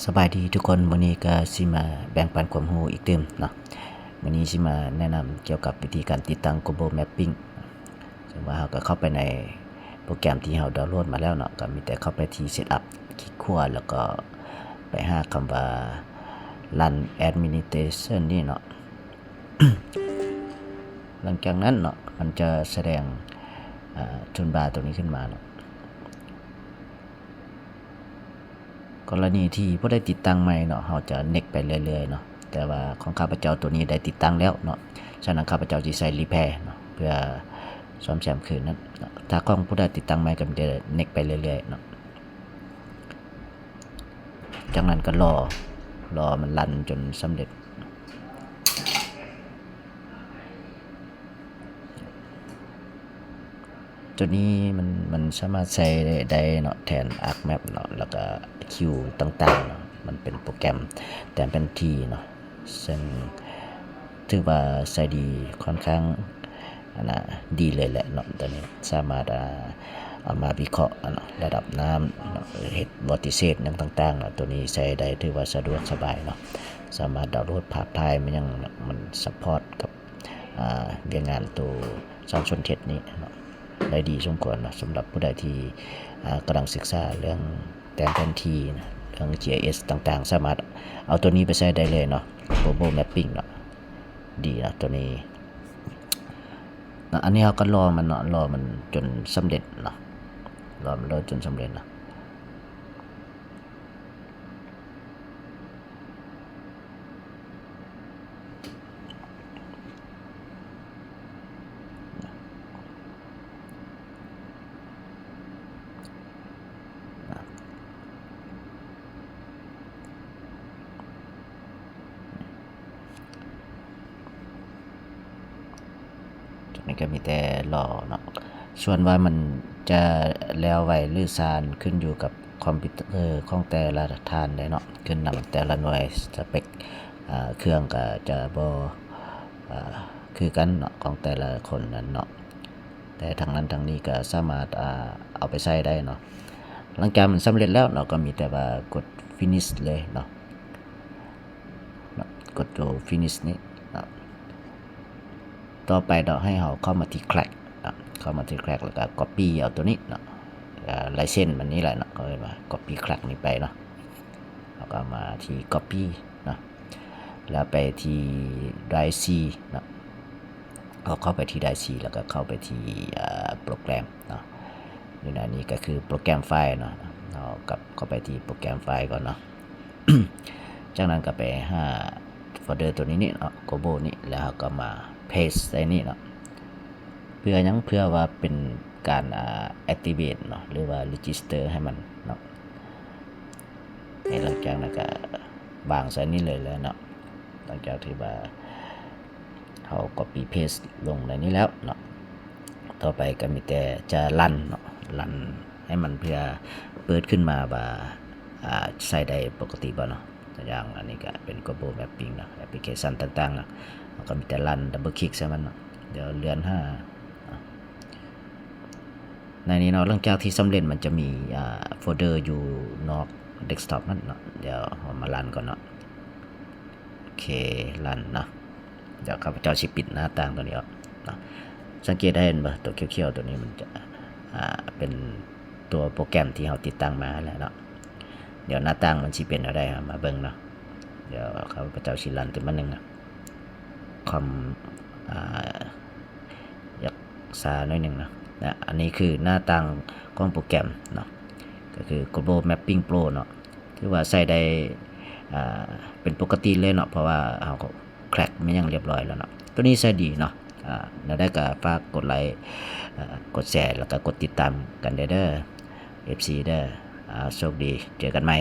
สบายดีทุกคนวันนี้ก็สิมาแบ่งปันความรู้อีกเติมเนาะวันนี้สิมาแนะนำเกี่ยวกับวิธีการติดตั้ง Global Mapping ซึ่งว่าเราก็เข้าไปในโปรแกรมที่เราดาวน์โหลดมาแล้วเนาะก็มีแต่เข้าไปที่ Setup คลิกขวาแล้วก็ไปหาคำว่า Run Administration นี่เนาะ หลังจากนั้นเนาะมันจะแสดงทูลบาร์ตัวนี้ขึ้นมาเนาะกรณีที่ผู้ได้ติดตั้งใหม่เนาะเราจะเน็กไปเรื่อยๆเนาะแต่ว่าของข้าพเจ้าตัวนี้ได้ติดตั้งแล้วเนาะฉะนั้นข้าพเจ้าจะใส่รีแพร์เนาะเพื่อซ่อมแซมคืนนั้นถ้าของผู้ได้ติดตั้งใหม่ก็จะเน็กไปเรื่อยๆเนาะจากนั้นก็รอมันรันจนสำเร็จตัวนี้มันสามารถใช้ได้เนาะแทน ArcMap เนาะแล้วก็คิวต่างๆเนาะมันเป็นโปรแกรมแต่เป็นทีเนาะซึ่งถือว่าใช้ดีค่อนข้างดีเลยแหละเนาะตัวนี้สามารถเอามาวิเคราะห์เนาะระดับน้ำเนาะเฮ็ดวอร์ติเซตต่างๆเนาะตัวนี้ใช้ได้ถือว่าสะดวกสบายเนาะสามารถดาวน์โหลดภาพถ่ายมันซัพพอร์ตกับเรียนงานตัวสารสนเทศนี้เนาะได้ดีสมควรนะสำหรับผู้ใดที่กำลังศึกษาเรื่องแผนที่นะเรื่อง GIS ต่างๆสามารถเอาตัวนี้ไปใช้ได้เลยเนาะ Global Mapping เนาะดีนะตัวนี้อันนี้เราก็รอมันเนาะรอมันจนสำเร็จเนาะรอมันจนสำเร็จเนาะมันก็มีแต่รอเนาะส่วนว่ามันจะแล้วไว้หรือซานขึ้นอยู่กับคอมพิวเตอร์ของแต่ละท่านได้เนาะขึ้นนำแต่ละหน่วยสเปคเครื่องก็จะบ่คือกันเนาะของแต่ละคนนั้นเนาะแต่ทางนั้นทางนี้ก็สามารถเอาไปใช้ได้เนาะหลังจากมันสำเร็จแล้วเนาะก็มีแต่ว่ากด finish เลยเนาะกดตัว finish นี้ต่อไปเราให้เราเข้ามาที่ Crack เข้ามาที่ Crack แล้วก็ Copy เอาตัวนี้เนาะลายเส้นมันนี้แหละเนาะก็เลยมา Copy Crack นี้ไปเนาะแล้วก็มาที่ Copy เนาะแล้วไปที่ Drive C เนาะเข้าไปที่ Drive C แล้วก็เข้าไปที่โปรแกรมเนาะอยู่ในนี้ก็คือโปรแกรมไฟล์เนาะเรากับเข้าไปที่โปรแกรมไฟล์ก่อนเนาะ จากนั้นก็ไปหาโฟลเดอร์ตัวนี้นี่เนาะ Global นี่แล้วก็มาpaste ใส่นี่เนาะเพื่อยังเพื่อว่าเป็นการactivate เนาะหรือว่า register ให้มันเนาะในหลังจากนั้นก็วางใส่นี่เลยแล้วเนาะหลังจากที่ว่าเขา copy paste ลงในนี้แล้วเนาะต่อไปก็มีแต่จะรันเนาะรันให้มันเพื่อเปิดขึ้นมาว่าใช้ได้ปกติบ่เนาะอย่างอันนี้ก็เป็น Global Mapping เนาะแอปพลิเคชันต่างๆเนาะก็มีแต่รันดับเบิลคลิกใช่มันเนาะเดี๋ยวเลื่อนในนี้เนาะหลังจากที่สำเร็จมันจะมีโฟลเดอร์อยู่นอกเดสก์ท็อปนั่นเนาะเดี๋ยวมารันก่อนเนาะโอเครันเนาะเดี๋ยวข้าพเจ้าสิปิดหน้าต่างตัวนี้ออกเนาะสังเกตได้เห็นป่ะตัวเขียวๆตัวนี้มันจะเป็นตัวโปรแกรมที่เราติดตั้งมาแล้วเนาะเดี๋ยวหน้าต่างมันสิเป็นอะไรมาเบิ่งเนาะเดี๋ยวข้าพเจ้าสิรันตัวมันนึงนะคอมอยากซาหน่อยนึงนะอันนี้คือหน้าต่างของโปรแกรมเนาะก็คือ Global Mapping Pro เนาะที่ว่าใส่ได้เป็นปกติเลยเนาะเพราะว่าเราก็แคร็กไม่ยังเรียบร้อยแล้วเนาะตัวนี้ใช้ดีเนาะแล้วได้ก็ฝากกดไลค์กดแชร์แล้วก็กดติดตามกันเด้อ FC เด้อโชคดีเจอกันใหม่